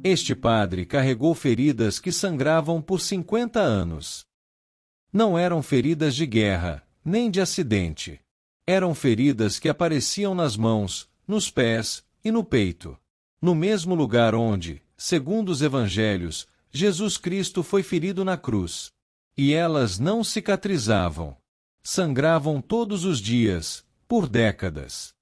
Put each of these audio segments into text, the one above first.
Este padre carregou feridas que sangravam por 50 anos. Não eram feridas de guerra, nem de acidente. Eram feridas que apareciam nas mãos, nos pés e no peito. No mesmo lugar onde, segundo os evangelhos, Jesus Cristo foi ferido na cruz. E elas não cicatrizavam. Sangravam todos os dias, por décadas.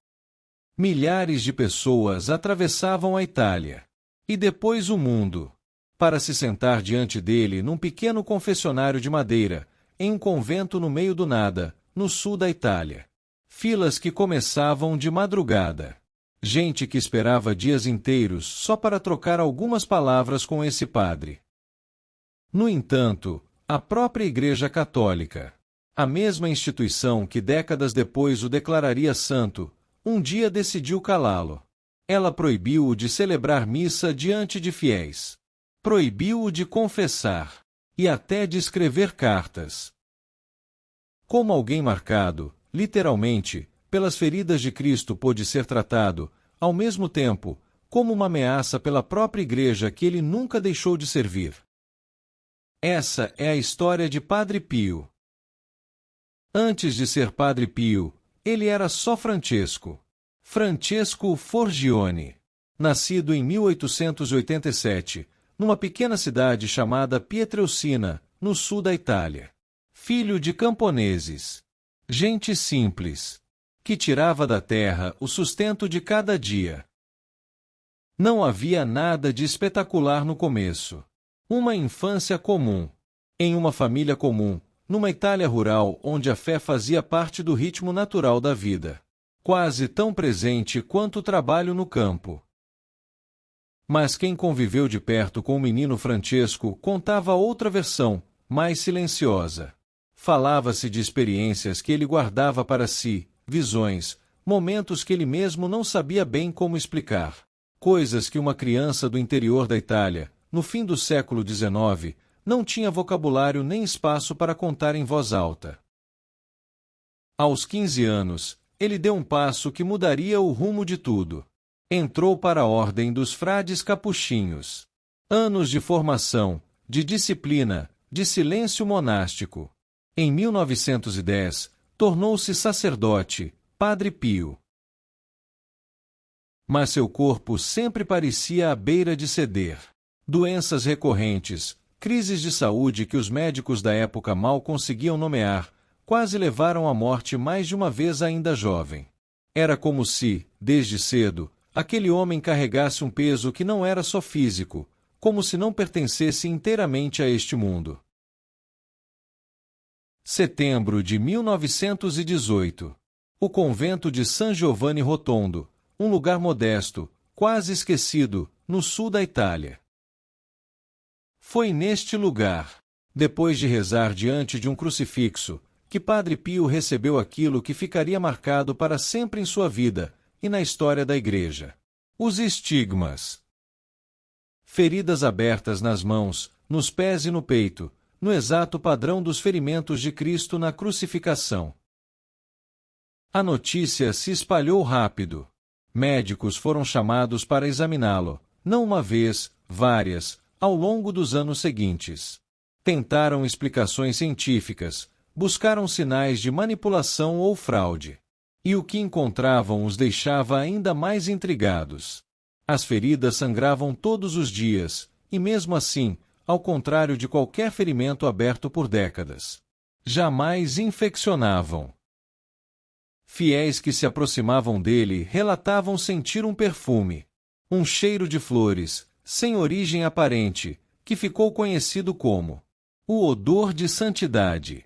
Milhares de pessoas atravessavam a Itália. E depois o mundo. Para se sentar diante dele num pequeno confessionário de madeira, em um convento no meio do nada, no sul da Itália. Filas que começavam de madrugada. Gente que esperava dias inteiros só para trocar algumas palavras com esse padre. No entanto, a própria Igreja Católica, a mesma instituição que décadas depois o declararia santo, um dia decidiu calá-lo. Ela proibiu-o de celebrar missa diante de fiéis. Proibiu-o de confessar. E até de escrever cartas. Como alguém marcado, literalmente, pelas feridas de Cristo pôde ser tratado, ao mesmo tempo, como uma ameaça pela própria Igreja que ele nunca deixou de servir. Essa é a história de Padre Pio. Antes de ser Padre Pio, ele era só Francesco. Francesco Forgione. Nascido em 1887, numa pequena cidade chamada Pietrelcina, no sul da Itália. Filho de camponeses. Gente simples. Que tirava da terra o sustento de cada dia. Não havia nada de espetacular no começo. Uma infância comum. Em uma família comum, numa Itália rural onde a fé fazia parte do ritmo natural da vida. Quase tão presente quanto o trabalho no campo. Mas quem conviveu de perto com o menino Francesco contava outra versão, mais silenciosa. Falava-se de experiências que ele guardava para si, visões, momentos que ele mesmo não sabia bem como explicar. Coisas que uma criança do interior da Itália, no fim do século XIX, não tinha vocabulário nem espaço para contar em voz alta. Aos 15 anos, ele deu um passo que mudaria o rumo de tudo. Entrou para a ordem dos frades capuchinhos. Anos de formação, de disciplina, de silêncio monástico. Em 1910, tornou-se sacerdote, Padre Pio. Mas seu corpo sempre parecia à beira de ceder. Doenças recorrentes, crises de saúde que os médicos da época mal conseguiam nomear, quase levaram à morte mais de uma vez ainda jovem. Era como se, desde cedo, aquele homem carregasse um peso que não era só físico, como se não pertencesse inteiramente a este mundo. Setembro de 1918. O convento de San Giovanni Rotondo, um lugar modesto, quase esquecido, no sul da Itália. Foi neste lugar, depois de rezar diante de um crucifixo, que Padre Pio recebeu aquilo que ficaria marcado para sempre em sua vida e na história da Igreja. Os estigmas. Feridas abertas nas mãos, nos pés e no peito, no exato padrão dos ferimentos de Cristo na crucificação. A notícia se espalhou rápido. Médicos foram chamados para examiná-lo, não uma vez, várias, ao longo dos anos seguintes. Tentaram explicações científicas, buscaram sinais de manipulação ou fraude. E o que encontravam os deixava ainda mais intrigados. As feridas sangravam todos os dias, e mesmo assim, ao contrário de qualquer ferimento aberto por décadas, jamais infeccionavam. Fiéis que se aproximavam dele relatavam sentir um perfume, um cheiro de flores, sem origem aparente, que ficou conhecido como o odor de santidade.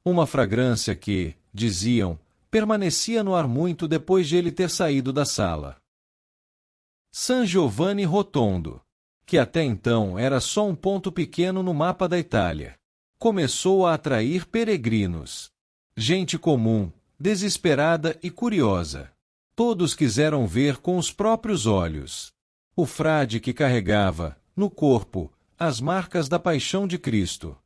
Uma fragrância que, diziam, permanecia no ar muito depois de ele ter saído da sala. San Giovanni Rotondo, que até então era só um ponto pequeno no mapa da Itália, começou a atrair peregrinos. Gente comum, desesperada e curiosa. Todos quiseram ver com os próprios olhos. O frade que carregava, no corpo, as marcas da paixão de Cristo.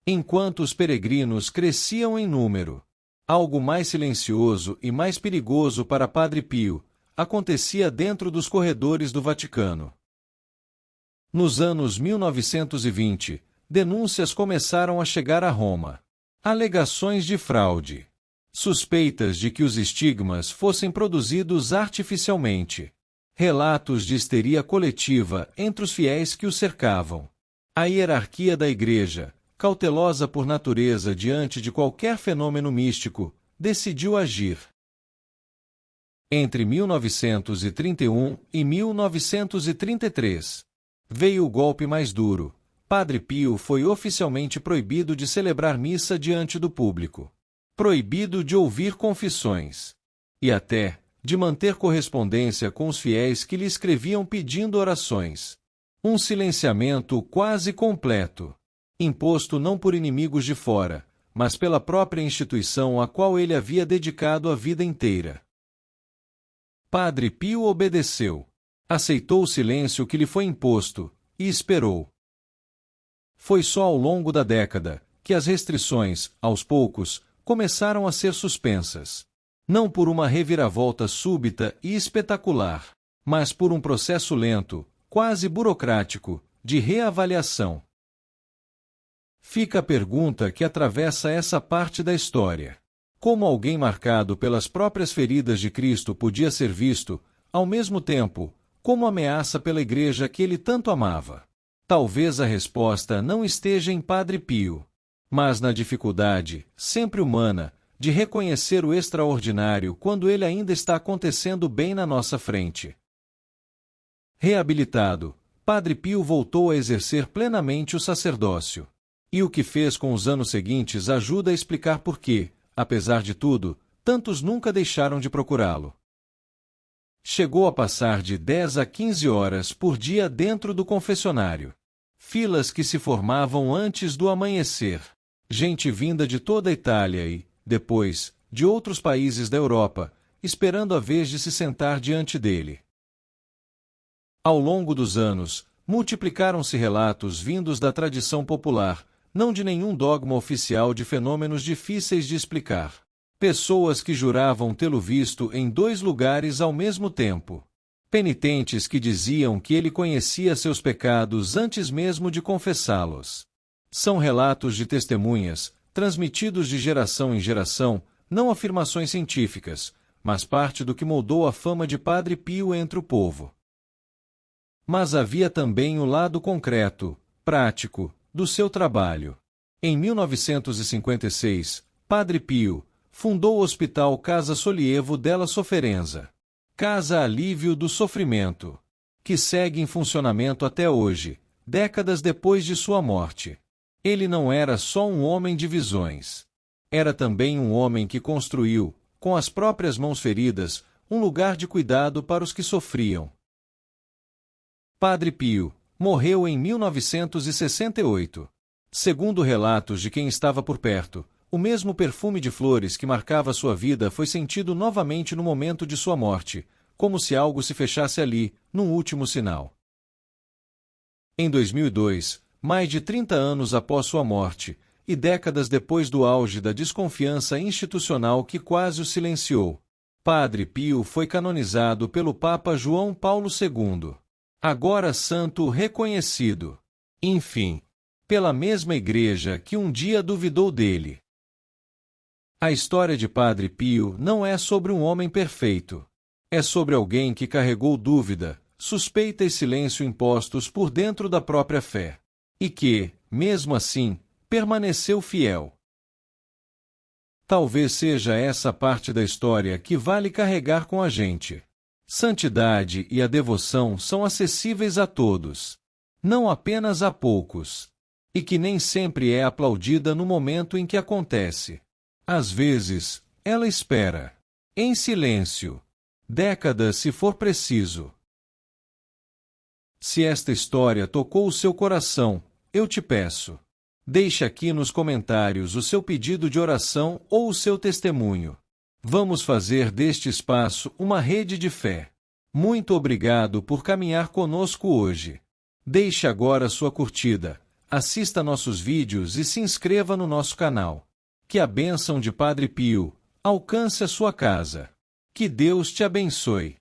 Enquanto os peregrinos cresciam em número, algo mais silencioso e mais perigoso para Padre Pio acontecia dentro dos corredores do Vaticano. Nos anos 1920, denúncias começaram a chegar a Roma. Alegações de fraude. Suspeitas de que os estigmas fossem produzidos artificialmente. Relatos de histeria coletiva entre os fiéis que o cercavam. A hierarquia da Igreja, cautelosa por natureza diante de qualquer fenômeno místico, decidiu agir. Entre 1931 e 1933, veio o golpe mais duro. Padre Pio foi oficialmente proibido de celebrar missa diante do público. Proibido de ouvir confissões. E até de manter correspondência com os fiéis que lhe escreviam pedindo orações. Um silenciamento quase completo. Imposto não por inimigos de fora, mas pela própria instituição a qual ele havia dedicado a vida inteira. Padre Pio obedeceu. Aceitou o silêncio que lhe foi imposto, e esperou. Foi só ao longo da década que as restrições, aos poucos, começaram a ser suspensas. Não por uma reviravolta súbita e espetacular, mas por um processo lento, quase burocrático, de reavaliação. Fica a pergunta que atravessa essa parte da história. Como alguém marcado pelas próprias feridas de Cristo podia ser visto, ao mesmo tempo, como ameaça pela Igreja que ele tanto amava? Talvez a resposta não esteja em Padre Pio, mas na dificuldade, sempre humana, de reconhecer o extraordinário quando ele ainda está acontecendo bem na nossa frente. Reabilitado, Padre Pio voltou a exercer plenamente o sacerdócio. E o que fez com os anos seguintes ajuda a explicar por que, apesar de tudo, tantos nunca deixaram de procurá-lo. Chegou a passar de 10 a 15 horas por dia dentro do confessionário. Filas que se formavam antes do amanhecer. Gente vinda de toda a Itália e, depois, de outros países da Europa, esperando a vez de se sentar diante dele. Ao longo dos anos, multiplicaram-se relatos vindos da tradição popular, não de nenhum dogma oficial de fenômenos difíceis de explicar. Pessoas que juravam tê-lo visto em 2 lugares ao mesmo tempo. Penitentes que diziam que ele conhecia seus pecados antes mesmo de confessá-los. São relatos de testemunhas, transmitidos de geração em geração, não afirmações científicas, mas parte do que moldou a fama de Padre Pio entre o povo. Mas havia também o lado concreto, prático, do seu trabalho. Em 1956, Padre Pio fundou o Hospital Casa Sollievo della Sofferenza, Casa Alívio do Sofrimento, que segue em funcionamento até hoje, décadas depois de sua morte. Ele não era só um homem de visões. Era também um homem que construiu, com as próprias mãos feridas, um lugar de cuidado para os que sofriam. Padre Pio morreu em 1968. Segundo relatos de quem estava por perto, o mesmo perfume de flores que marcava sua vida foi sentido novamente no momento de sua morte, como se algo se fechasse ali, num último sinal. Em 2002, mais de 30 anos após sua morte, e décadas depois do auge da desconfiança institucional que quase o silenciou, Padre Pio foi canonizado pelo Papa João Paulo II. Agora santo reconhecido. Enfim, pela mesma Igreja que um dia duvidou dele. A história de Padre Pio não é sobre um homem perfeito. É sobre alguém que carregou dúvida, suspeita e silêncio impostos por dentro da própria fé. E que, mesmo assim, permaneceu fiel. Talvez seja essa parte da história que vale carregar com a gente. Santidade e a devoção são acessíveis a todos, não apenas a poucos, e que nem sempre é aplaudida no momento em que acontece. Às vezes, ela espera, em silêncio, décadas se for preciso. Se esta história tocou o seu coração, eu te peço, deixe aqui nos comentários o seu pedido de oração ou o seu testemunho. Vamos fazer deste espaço uma rede de fé. Muito obrigado por caminhar conosco hoje. Deixe agora sua curtida, assista nossos vídeos e se inscreva no nosso canal. Que a bênção de Padre Pio alcance a sua casa. Que Deus te abençoe.